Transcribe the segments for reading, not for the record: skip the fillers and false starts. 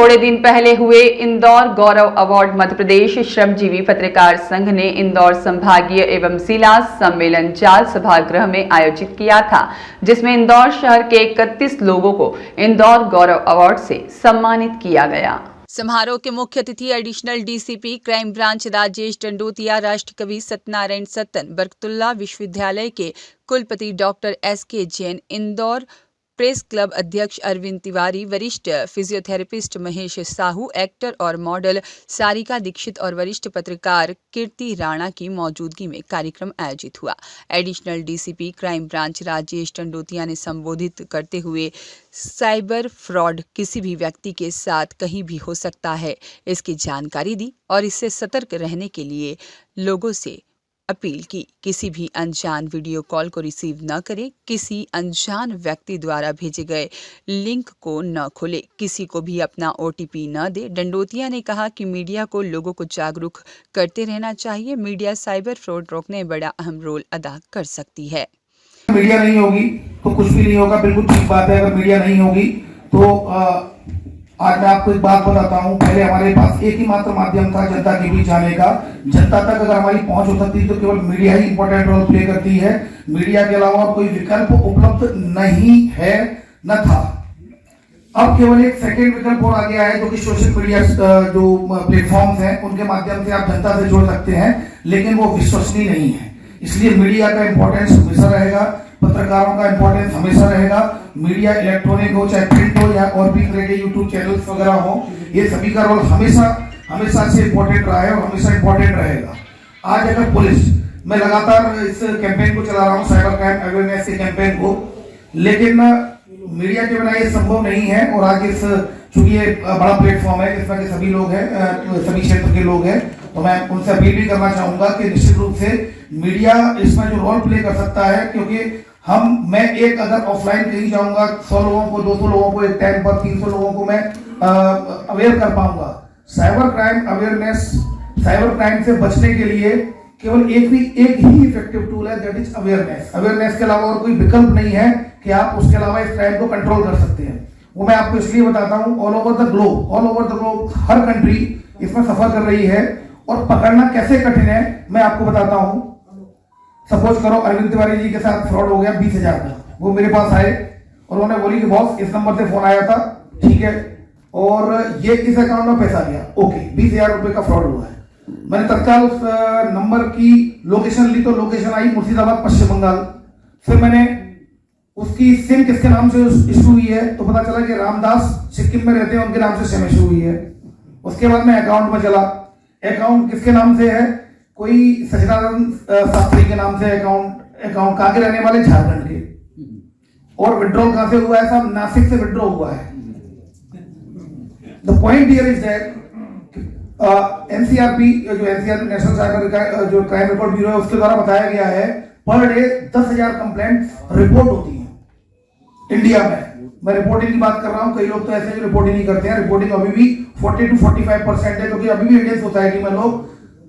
थोड़े दिन पहले हुए इंदौर गौरव अवार्ड मध्य प्रदेश श्रमजीवी पत्रकार संघ ने इंदौर संभागीय एवं जिला सम्मेलन जाल सभागृह में आयोजित किया था, जिसमें इंदौर शहर के 31 लोगों को इंदौर गौरव अवार्ड से सम्मानित किया गया। समारोह के मुख्य अतिथि additional DCP crime branch Rajesh Dandotiya, राष्ट्रकवि सत्यनारायण सत्तन, बरकतुल्लाह विश्वविद्यालय के कुलपति doctor S K Jain, Indore press club अध्यक्ष अरविंद तिवारी, वरिष्ठ फिजियोथेरेपिस्ट महेश साहू, एक्टर और मॉडल सारिका दीक्षित और वरिष्ठ पत्रकार कीर्ति राणा की मौजूदगी में कार्यक्रम आयोजित हुआ। Additional DCP crime branch Rajesh Dandotiya ने संबोधित करते हुए साइबर फ्रॉड किसी भी व्यक्ति के साथ कहीं भी हो सकता है, इसकी जानकारी दी और इससे सतर्क रहने के लिए लोगों से अपील की। किसी भी अनजान वीडियो कॉल को रिसीव न करें, किसी अनजान व्यक्ति द्वारा भेजे गए लिंक को न खोलें, किसी को भी अपना ओटीपी न दे। डंडोतिया ने कहा कि मीडिया को लोगों को जागरूक करते रहना चाहिए। मीडिया साइबर फ्रॉड रोकने में बड़ा अहम रोल अदा कर सकती है। मीडिया नहीं होगी तो कुछ भी नहीं होगा, बिल्कुल ठीक बात है। अगर मीडिया नहीं होगी तो आज मैं आपको एक बात बताता हूँ। पहले हमारे पास एक ही मात्र माध्यम था जनता के बीच जाने का। जनता तक अगर हमारी पहुंच हो सकती तो केवल मीडिया ही इंपॉर्टेंट रोल प्ले करती है। मीडिया के अलावा कोई विकल्प उपलब्ध नहीं है, न था। अब केवल एक सेकेंड विकल्प और आ गया है, जो कि सोशल मीडिया जो प्लेटफॉर्म्स हैं उनके माध्यम से आप जनता से जोड़ सकते हैं, लेकिन वो विश्वसनीय नहीं है। इसलिए मीडिया का इंपॉर्टेंस हमेशा रहेगा, पत्रकारों का इंपॉर्टेंस हमेशा रहेगा। मीडिया इलेक्ट्रॉनिक हो चाहे प्रिंट हो या और भी तरह के यूट्यूब चैनल्स वगैरह हो, ये सभी का रोल हमेशा से इंपॉर्टेंट रहा है और हमेशा इंपॉर्टेंट रहेगा। आज अगर पुलिस, मैं लगातार इस कैंपेन को चला रहा हूँ, साइबर क्राइम अवेयरनेस के कैंपेन को, लेकिन मीडिया के बिना ये संभव नहीं है। और आज इस चूंकि ये बड़ा प्लेटफॉर्म है जिसमें के सभी लोग हैं, सभी क्षेत्र के लोग हैं, तो मैं उनसे अपील भी करना चाहूंगा कि निश्चित रूप से मीडिया इसमें जो रोल प्ले कर सकता है, क्योंकि मैं एक अगर ऑफलाइन कहीं जाऊंगा 100 लोगों को, 200 लोगों को एक टाइम पर, 300 लोगों को मैं अवेयर कर पाऊंगा। Cyber crime awareness, cyber crime से बचने के लिए केवल एक ही इफेक्टिव टूल है, दैट इज अवेयरनेस। अवेयरनेस के अलावा और कोई विकल्प नहीं है कि आप उसके अलावा इस क्राइम को कंट्रोल कर सकते हैं। वो मैं आपको इसलिए बताता हूँ, all over the globe her country इसमें सफर कर रही है और पकड़ना कैसे कठिन है मैं आपको बताता हूँ। सपोज करो अरविंद तिवारी जी के साथ फ्रॉड हो गया 20,000 का। वो मेरे पास आए और उन्होंने बोली कि बॉस इस नंबर से फोन आया था, ठीक है, और ये इस अकाउंट में पैसा गया, ओके, 20,000 रुपए का फ्रॉड हुआ है। मैंने तत्काल उस नंबर की लोकेशन ली, तो लोकेशन आई मुर्शिदाबाद, पश्चिम बंगाल। फिर मैंने उसकी सिम किसके नाम से इशू हुई है तो पता चला कि रामदास सिक्किम में रहते हैं, उनके नाम से सिम इशू हुई है। उसके बाद मैं अकाउंट में चला, अकाउंट किसके नाम से है, कोई सचिदानंद शास्त्री के नाम से अकाउंट कहाँ के रहने वाले, झारखंड के, और विड्रॉल कहां से हुआ है, सब नासिक से विड्रॉ हुआ है। The point here is that NCRP, जो एनसीआरपी नेशनल साइबर जो क्राइम रिकॉर्ड ब्यूरो है, उसके द्वारा बताया गया है पर डे 10,000 कंप्लेंट रिपोर्ट होती है इंडिया में। मैं रिपोर्टिंग की बात कर रहा हूं, कई लोग तो ऐसे जो रिपोर्ट ही नहीं करते हैं। रिपोर्टिंग अभी भी 40 to 45% है, क्योंकि अभी भी इंडियन सोसाइटी में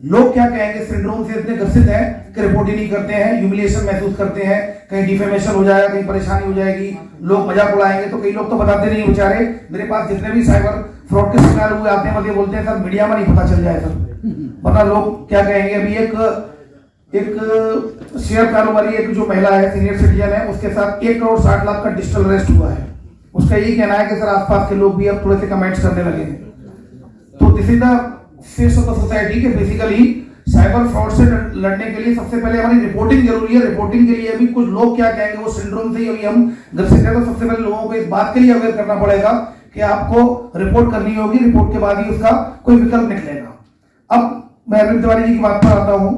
लोग क्या कहेंगे, सिंड्रोम से इतने ग्रसित हैं कि रिपोर्ट ही नहीं करते हैं, ह्यूमिलिएशन महसूस करते हैं, कहीं डिफेमेशन हो जाएगा, कहीं परेशानी हो जाएगी, लोग मजाक उड़ाएंगे, तो कई लोग तो बताते नहीं बेचारे। मेरे पास जितने भी साइबर फ्रॉड के शिकार हुए आते हैं, बोलते हैं सर मीडिया में नहीं पता चल जाए सर, वरना लोग क्या कहेंगे। अभी एक शेयर कारोबारी, एक जो महिला है, सीनियर सिटीजन है, उसके साथ 1 करोड़ 60 लाख का डिजिटल अरेस्ट हुआ है। उसका यही कहना है कि सर आसपास के लोग भी अब थोड़े से कमेंट्स करने लगे हैं। तो this is the face of the society के बेसिकली साइबर फ्रॉड से लड़ने के लिए सबसे पहले हमारी रिपोर्टिंग जरूरी है। रिपोर्टिंग के लिए भी कुछ लोग क्या कहेंगे, वो सिंड्रोम से ही अभी हम ग्रसित हैं, तो सबसे पहले लोगों को इस बात के लिए अवेयर करना पड़ेगा कि आपको रिपोर्ट करनी होगी, रिपोर्ट के बाद ही उसका कोई विकल्प निकलेगा। अब मैं अरविंद तिवारी जी की बात पर आता हूँ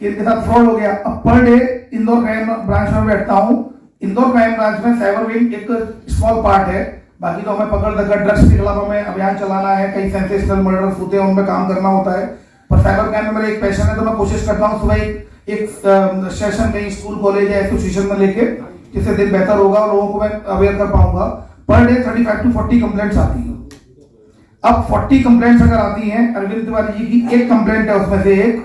कि इनके साथ फ्रॉड हो गया। अब per day Indore crime branch में बैठता हूँ। इंदौर क्राइम ब्रांच में साइबर विंग एक स्मॉल पार्ट है, बाकी तो हमें पकड़ दकर ड्रग्स के खिलाफ हमें अभियान चलाना है, कई सेंसेशनल मर्डर्स होते हैं उनमें काम करना होता है। पर साइबर क्राइम में मेरा एक पैशन है, तो मैं कोशिश करता हूँ सुबह एक सेशन कहीं स्कूल कॉलेज या एसोसिएशन में लेके, जिससे दिन बेहतर होगा और लोगों को मैं अवेयर कर पाऊंगा। पर डे 35 to 40 कंप्लेंट्स आती हैं। अब 40 कंप्लेंट्स अगर आती हैं, अरविंद तिवारी जी की एक कंप्लेंट है उसमें से एक,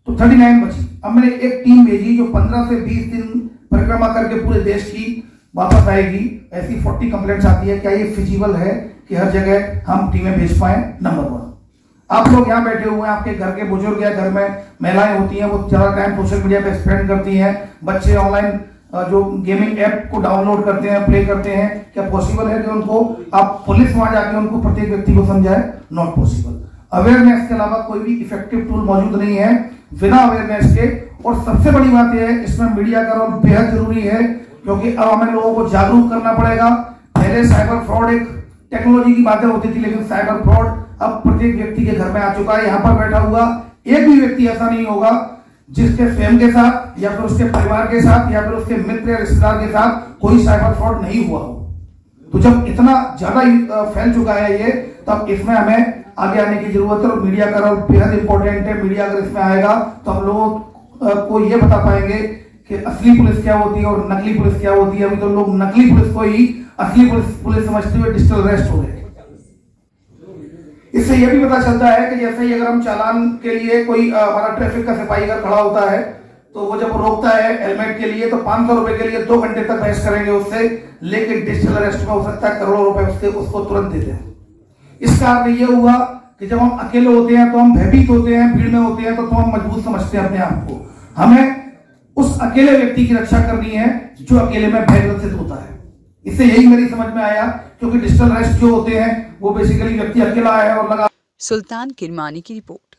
तो 39 बची। अब मैंने एक टीम भेजी जो 15 से 20 दिन परिक्रमा करके पूरे देश की वापस आएगी। ऐसी 40 कंप्लेंट्स आती है। क्या ये फिजिबल है? कि हर जगह हम टीमें भेज पाए। नंबर 1, आप लोग यहाँ बैठे हुए हैं, आपके घर के बुजुर्ग या घर में महिलाएं होती हैं, वो ज्यादा टाइम सोशल मीडिया पे स्पेंड करती हैं, बच्चे ऑनलाइन जो गेमिंग ऐप को डाउनलोड करते हैं, प्ले करते हैं, क्या पॉसिबल है कि उनको आप पुलिस वहां जाके उनको प्रत्येक व्यक्ति को समझाए? Not possible. अवेयरनेस के अलावा कोई भी इफेक्टिव टूल मौजूद नहीं है बिना अवेयरनेस के। और सबसे बड़ी बात यह है, इसमें मीडिया का रोल बेहद जरूरी है, क्योंकि अब हमें लोगों को जागरूक करना पड़ेगा। पहले साइबर फ्रॉड एक टेक्नोलॉजी की बातें होती थी, लेकिन साइबर फ्रॉड अब प्रत्येक व्यक्ति के घर में आ चुका है। यहाँ पर बैठा हुआ एक भी व्यक्ति ऐसा नहीं होगा जिसके स्वयं के साथ या फिर उसके परिवार के साथ या फिर उसके मित्र या रिश्तेदार के साथ कोई साइबर फ्रॉड नहीं हुआ हो। तो जब इतना ज्यादा फैल चुका है ये, तब इसमें हमें आगे आने की जरूरत है और मीडिया का रोल बेहद इंपॉर्टेंट है। मीडिया अगर इसमें आएगा तो हम लोगों को ये बता पाएंगे कि असली पुलिस क्या होती है और नकली पुलिस क्या होती है। अभी तो लोग नकली पुलिस को ही असली पुलिस समझते हुए डिजिटल अरेस्ट हो गए। इससे यह भी पता चलता है कि जैसे ही अगर हम चालान के लिए कोई हमारा ट्रैफिक का सिपाही अगर खड़ा होता है, तो वो जब रोकता है हेलमेट के लिए, तो 500 रुपए के लिए 2 घंटे तक बहस करेंगे उससे, लेकिन डिजिटल अरेस्ट में हो सकता है करोड़ों रुपए उसको तुरंत देते हैं। इसका अर्थ ये हुआ कि जब हम अकेले होते हैं तो हम भयभीत होते हैं, भीड़ में होते हैं तो हम मजबूत समझते हैं अपने आप को। हमें उस अकेले व्यक्ति की रक्षा करनी है जो अकेले में भयग्रसित होता है। इससे यही मेरी समझ में आया, क्योंकि डिजिटल अरेस्ट जो होते हैं वो बेसिकली व्यक्ति अकेला है और लगा। सुल्तान किरमानी की रिपोर्ट।